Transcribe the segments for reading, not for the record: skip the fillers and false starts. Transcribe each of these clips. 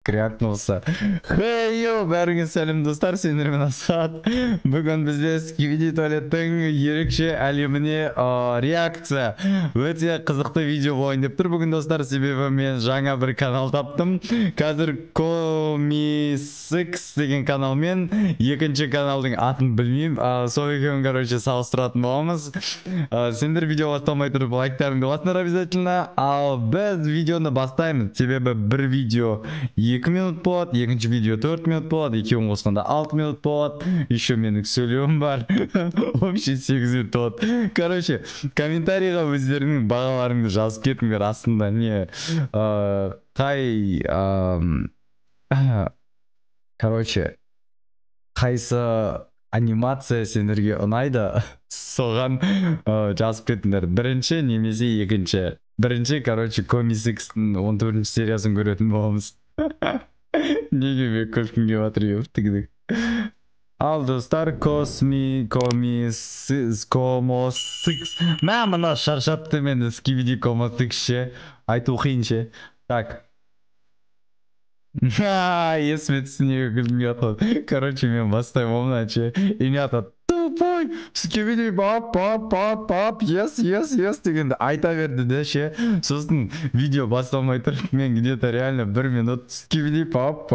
Кряк болса. Хей, йо, бәріңе сәлем достар, сендермен Асхат. Бүгін бізде Skibidi Toilet'тің ерекше әлеміне реакция. Өте қызықты видео болайын деп тұр бүгін достар, себебі мен жаңа бір канал таптым. Қазір Comi6 деген каналмен екінші каналдың атын білмеймін. Сол екеуін, короче, салыстыратын боламыз. Сендер видео басталмай тұрып лайктарыңды басыңдар обязательно. Ал біз видеоны бастаймыз, себебі бір видео 2 минут болады, екінші видео 4 минут болады, екеуін қосқанда 6 минут болады. Еще менің сөйлеуім бар. Вообще 8 минут болады. Короче, комментарийға өздеріңнің бағаларыңды жазып кетіңдер. Астында не короче, қайсы анимация сендерге ұнайды, соған жазып кетіңдер. Бірінші немесе екінші. Бірінші, короче, Comi6-ның 14-ші сериясын көретін боламыз. Неге мен күлкім келіп жатыр ертігідік. Ал достар, Comi6. Мә, мына шаршатты мені Skibidi Comi6 ше. Айту қиын ше. Так. Есіме түсіне күлкім келіп жатыр. Короче, мен бастаймын оңынан. И не атады. Тупой, Skibidi пап, yes дегенде айта берді де ше. Сосын видео басталмай тұрып, мен где-то реально 1 минут Skibidi пап,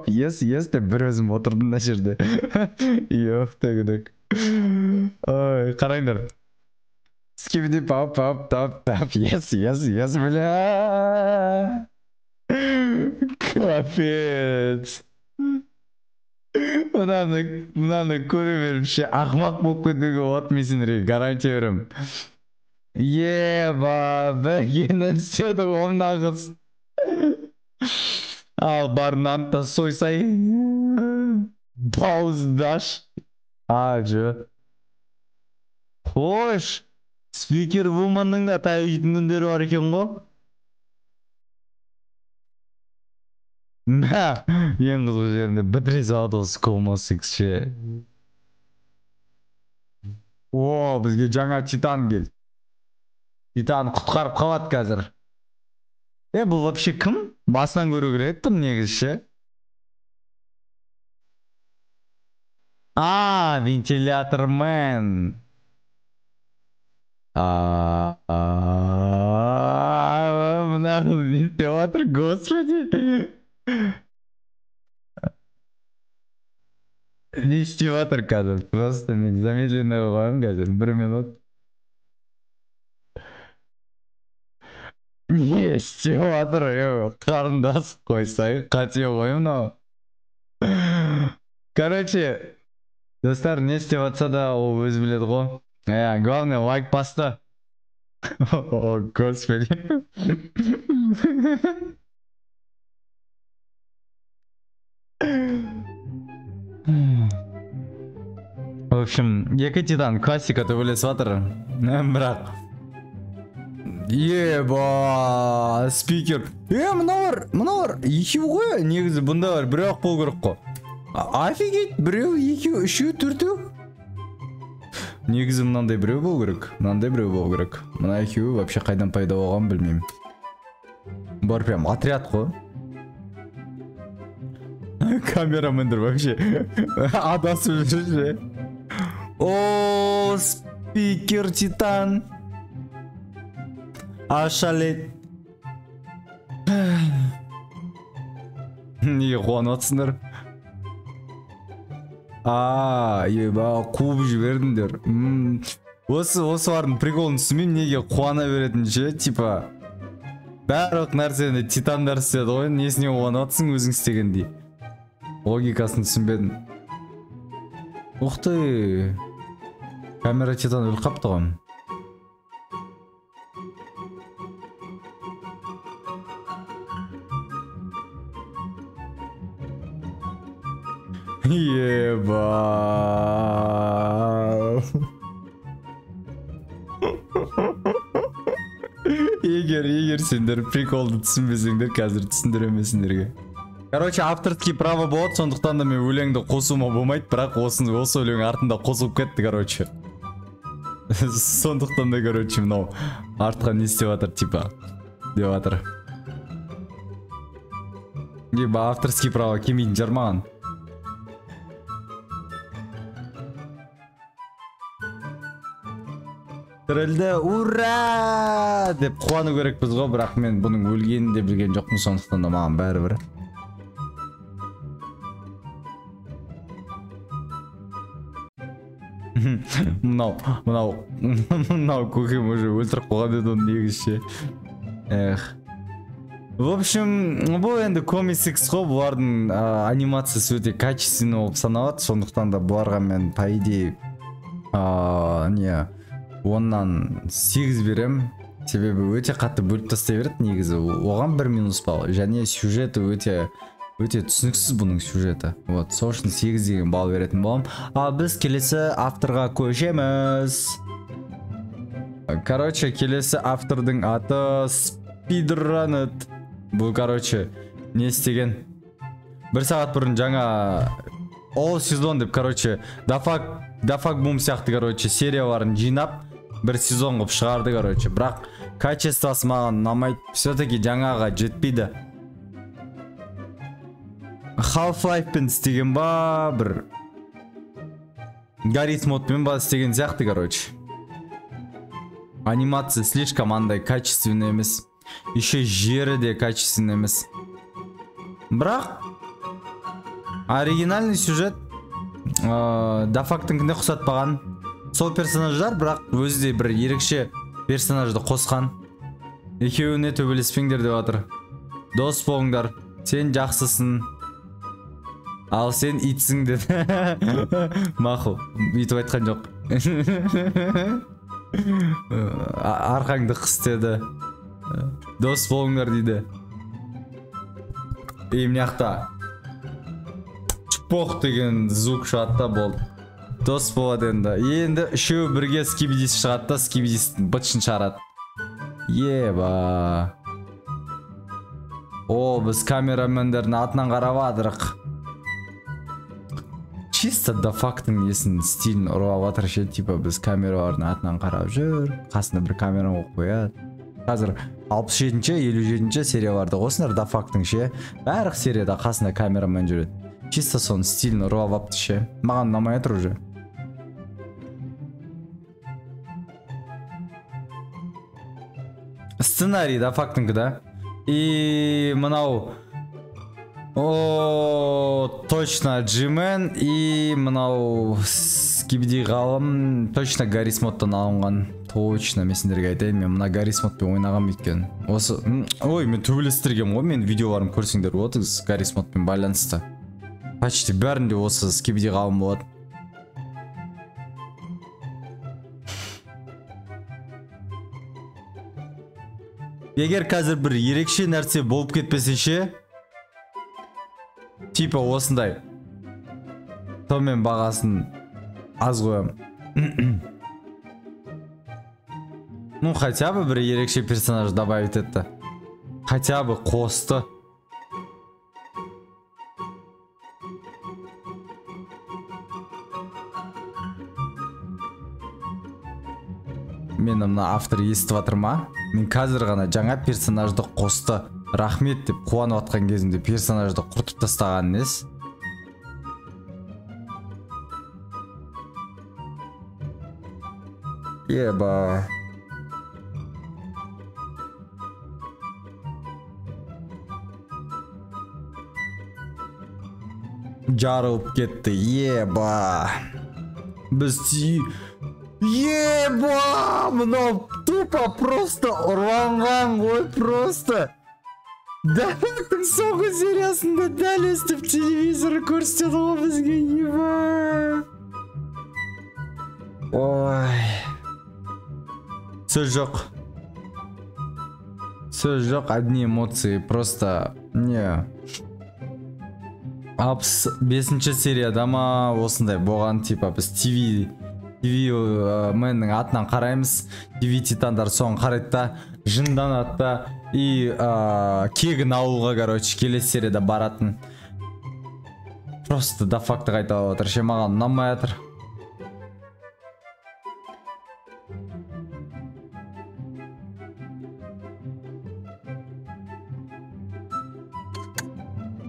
yes деп бір өзім отырдым да жерде. Ефтігідік. Ой, қарайындар. Skibidi пап, yes, бля. Капец. Мынаны көре берімше ақмақ болып кетуге болады, мен сендерге гарантия беремін. Еба, бәкені істеді ғомна қыз. Ал бар нанта сойсай. Пауздаш. Жо. Қош, спикер вуманның да тәуейтін үндері бар екен ғой. Мә, ең қызғы жерінде бітіре салады осы Comi6 ше. О, бізге жаңа Титан келді. Титан құтқарып қалады қазір. Бұл вообще кім? Басынан көру керек тұр негізі ше. Вентилятор мен. Мына қыз не істеп жатыр, господи. Не істеп жатыр қазір? Просто мен замедленный қойғанмын қазір 1 минут. Не істеп жатыр? Қарындас қойсай, қате ғой мынау. Короче, достар, не істеп жатса да ол өзі біледі ғой. Главное лайк басты. О, господи. В общем, екі Титан классика төбелесіп жатыр. Бірақ еба, спикер. Мыналар екеу ғой, негізі бұнда бар, біреу ақ болу керек қой. Офигеть, біреу, екеу, үшеу, төртеу. Негізі мынандай біреу болу керек, Мына екеуі вообще қайдан пайда болған білмеймін. Бар прям отряд қой. Камерамендер вообще адасып жүрсе. О, спикер Титан. Ашалет. Неге қуанып жатсыңдар? Еба, қуып жібердіңдер. Осылардың приколын түсінбеймін, неге қуана беретін ше, типа барлық нәрсені Титандар істеді ғой, несіне қуанып жатсың өзің істегендей. Логикасын түсінбедім. Ұқты, камера Титан өліп қапты ғой. Еба. Егер сендер приколды түсінбесеңдер, қазір түсіндіремін сендерге. Короче, авторский право болады, сондықтан да мен өлеңді қосуыма болмайды, бірақ осы өлең артында қосылып кетті, короче. Сондықтан да, короче, мынау артқа не істеп жатыр, типа, деп жатыр. Либо авторские права келмейтін шығар маған. Тірілді, ура! Деп қуану керекпіз ғой, бірақ мен бұның өлгенін де білген жоқпын, сондықтан да маған бәрібір. Мынау көкем уже өлтіріп қойған еді оны негізше. В общем, бұл енді комикс қой, бұлардың анимациясы өте качественный болып саналады, сондықтан да бұларға мен по идее оннан 8 берем, себебі өте қатты бөліп тастай береді негізі. Оған 1 минус балл, және сюжеті өте түсініксіз бұның сюжеті. Вот, сол үшін 8 деген балл беретін болам. Ал біз келесі авторға көшеміз. Короче, келесі автордың аты Speedrunnet. Бұл, короче, не істеген? 1 сағат бұрын жаңа all сезон деп, короче, дафак бум сияқты, короче, серияларын жинап, 1 сезон қып шығарды, короче. Бірақ качествосы маған ұнамайды, все-таки жаңаға жетпейді. Half-Life'пен істеген ба, бір Garry's Mod'пен ба істеген сияқты, короче. Анимация слишком андай качественный емес. Еще жері де качественный емес. Бірақ оригинальный сюжет дафактың кінде құсатпаған. Сол персонаждар, бірақ өзі де бір ерекше персонажды қосқан. Екеуіне төбелеспеңдер деп жатыр. Дос болыңдар, сен жақсысың, ал сен итсің деді. Мақұл, бүйтіп айтқан жоқ. Арқаңды қыс деді. Дос болыңдар дейді. Мынақта чпоқ деген звук шығатта болды. Дос болады енді. Енді үшеуі бірге скибидис шығатта, скибидистің бытшын шығарады. Еба. О, біз камерамендердің атынан қарап адырық. Чисто дафактың несін стилін ұрып атыр ше, типа біз камералардың атынан қарап жүр, қасына бір камера қояды. Қазір 67-ші, 57-ші серияларды қосыңдар дафактың ше, барлық серияда қасына камерамен жүреді. Чисто сон стилін ұрып апты ше. Маған ұнамай жатыр уже. Сценарий дафактыңқы да. И мынау точно Джимен и мынау Скибиди ғалым точно Garry's Mod'тан алынған. Точно мен сендерге айтайын, мен мына Garry's Mod'пен ойнағам екен. Осы, ой, мен төбелестіргем ғой, мен видеоларым көрсеңдер болады Garry's Mod'пен байланысты. Почти бәрінде осы Скибиди ғалым болады. Егер қазір бір ерекше нәрсе болып кетпесе ше, типа осындай, то мен бағасын аз қоям. Ну, хотя бы бір ерекше персонаж добавить етті. Хотя бы қосты. Мені мына автор естіп жатыр ма? Мен қазір ғана жаңа персонажды қосты. Рахмет деп қуанып атқан кезінде персонажды құртып тастаған нес. Еба. Жарылып кетті. Еба. Біз еба! Мынау тупо просто ұрланған ғой, просто. Дафактың соңғы сериясында дәл өстіп телевизоры көрсетеді ғой бізге, еба. Ой. Сөз жоқ. Сөз жоқ, одни эмоции, просто не. 65-ші серияда ма осындай болған, типа біз TV менің атынан қараймыз, TV титандар соң қарайды да, жынданады да, и кегін ауылға, короче, келесі серияда баратын. Просто дафакты қайталап отыр, ше маған ұнамай жатыр.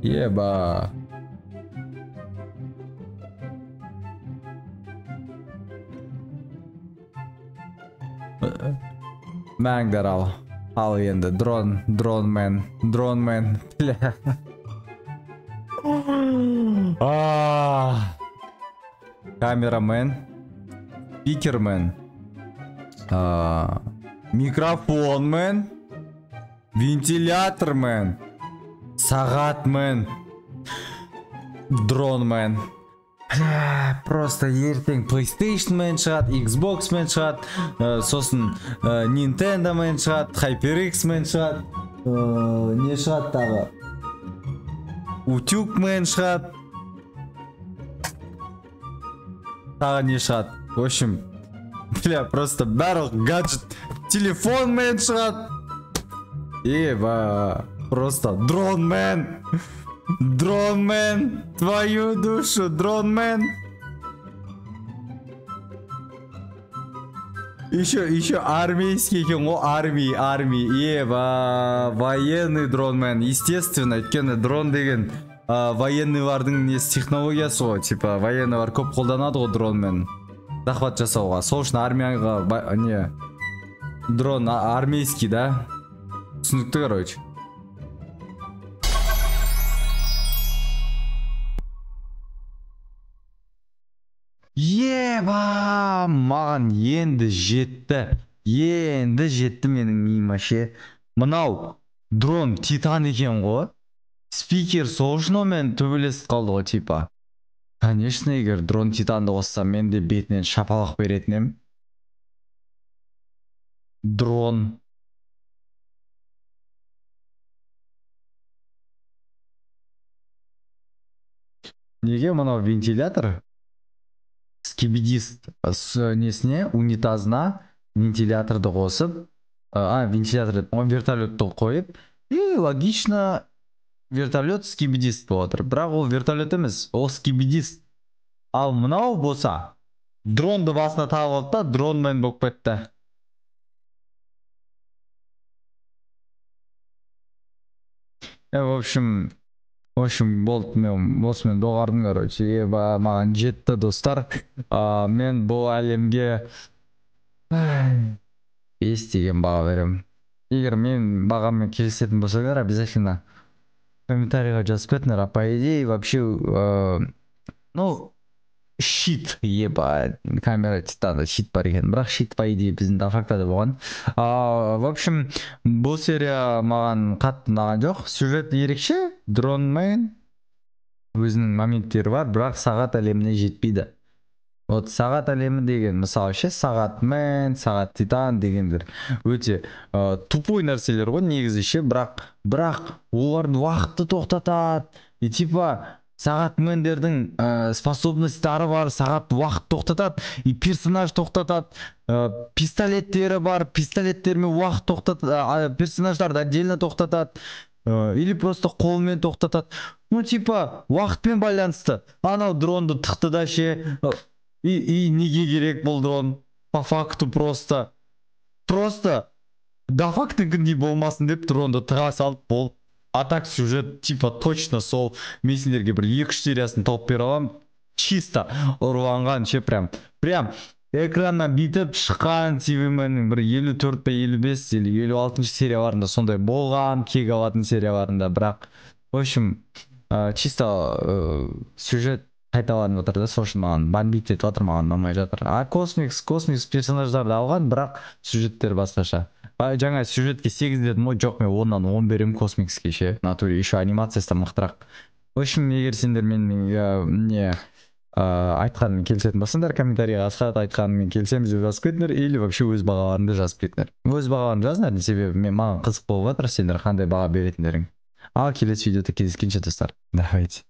Еба. Мәңдер ал. Ал енді дронмен. Бля. Камерамен. Спикермен. Микрофонмен. Вентилятормен. Сағатмен. Дронмен. Просто ертең PlayStationмен шығады, Xboxмен шығады, сосын Nintendoмен шығады, HyperXмен шығады, не шығады тағы? Утюгмен шығады. Тағы не шығады? В общем, бля, просто барлық гаджет телефонмен шығады. Еба, просто дронмен. Дронмен, твою душу, дронмен. Еще армейский екен ғой, армий. Еба, военный дронмен. Естественно, өйткені дрон деген военныйлардың несі технологиясы ғой, типа военныйлар көп қолданады ғой дронмен захват жасауға. Сол үшін армияға не дрон армейский, да? Түсінікті, короче. Еба, маған енді жетті менің миыма ше. Мынау дрон Титан екен ғой. Спикер сол үшін онымен төбелесіп қалды ғой, типа. Конечно, егер дрон Титанды қоссам, мен де бетінен шапалақ беретін ем. Дрон. Неге мынау вентилятор? Скибидист несіне, унитазына вентиляторды қосып, вентилятор, вертолетті қойып, и логично вертолет скибидист болады. Бірақ ол вертолет емес, ол скибидист. Ал мынау болса, дронды басына тағып алды да, дронмен болып кетті. В общем, болды, мен осымен доғардым, короче. Еба, маған жетті, достар. Мен бұл әлемге 5 деген баға берем. Егер мен бағамен келісетін болсаңдар, обязательно комментарийға жазып кетіңдер. По идее, вообще, щит, еба, камера Титанда щит бар екен. Бірақ щит, по идее, біздің дофактада болған. В общем, бұл серия маған қатты ұнаған жоқ. Сюжет ерекше, дронмен өзінің моменттері бар, бірақ сағат әлеміне жетпейді. Вот сағат әлемі деген, мысалы ше, сағатмен, сағат Титан дегендер өте тупой нәрселер ғой негізі ше, бірақ олардың уақытты тоқтатады. И типа сағатмендердің способностьтары бар, сағат уақыт тоқтатады, и персонаж тоқтатады, пистолеттері бар, пистолеттермен уақыт тоқтатады, персонаждарды отдельно тоқтатады, или просто қолмен тоқтатады. Ну типа уақытпен байланысты. Анау дронды тықты да ше, и неге керек бұл дрон? По факту просто до фактыгіндей болмасын деп дронды тыға салып болды. А так сюжет типа точно сол. Мен сендерге бір 2-3 сериясын тауып бере аламын. Чисто ұрланған ше, прям экраннан битіп шыққан Сивименнің бір 54 пе 55 или 56 серияларында сондай болған, кек алатын серияларында. Бірақ в общем чисто сюжет қайталанып отыр да, сол үшін маған бомбить етіп отыр, маған ұнамай жатыр. Космикс персонаждарды алған, бірақ сюжеттер басқаша. Жаңа сюжетке 8 дедім ғой, жоқ, мен 10-нан 10 берем космикске ше. Натуре еще анимациясы да мықтырақ. В общем, егер сендер менің айтқаныммен келісетін болсаңдар, комментарийға асхат айтқаныммен келсеміз деп жазып кетіңдер, или вообще өз бағаларыңды жазып кетіңдер. Өз бағаларыңды жазыңдар, себебі маған қызық болып жатыр сендер қандай баға беретіндерің. Ал келесі видеода кездескенше достар. Давайте.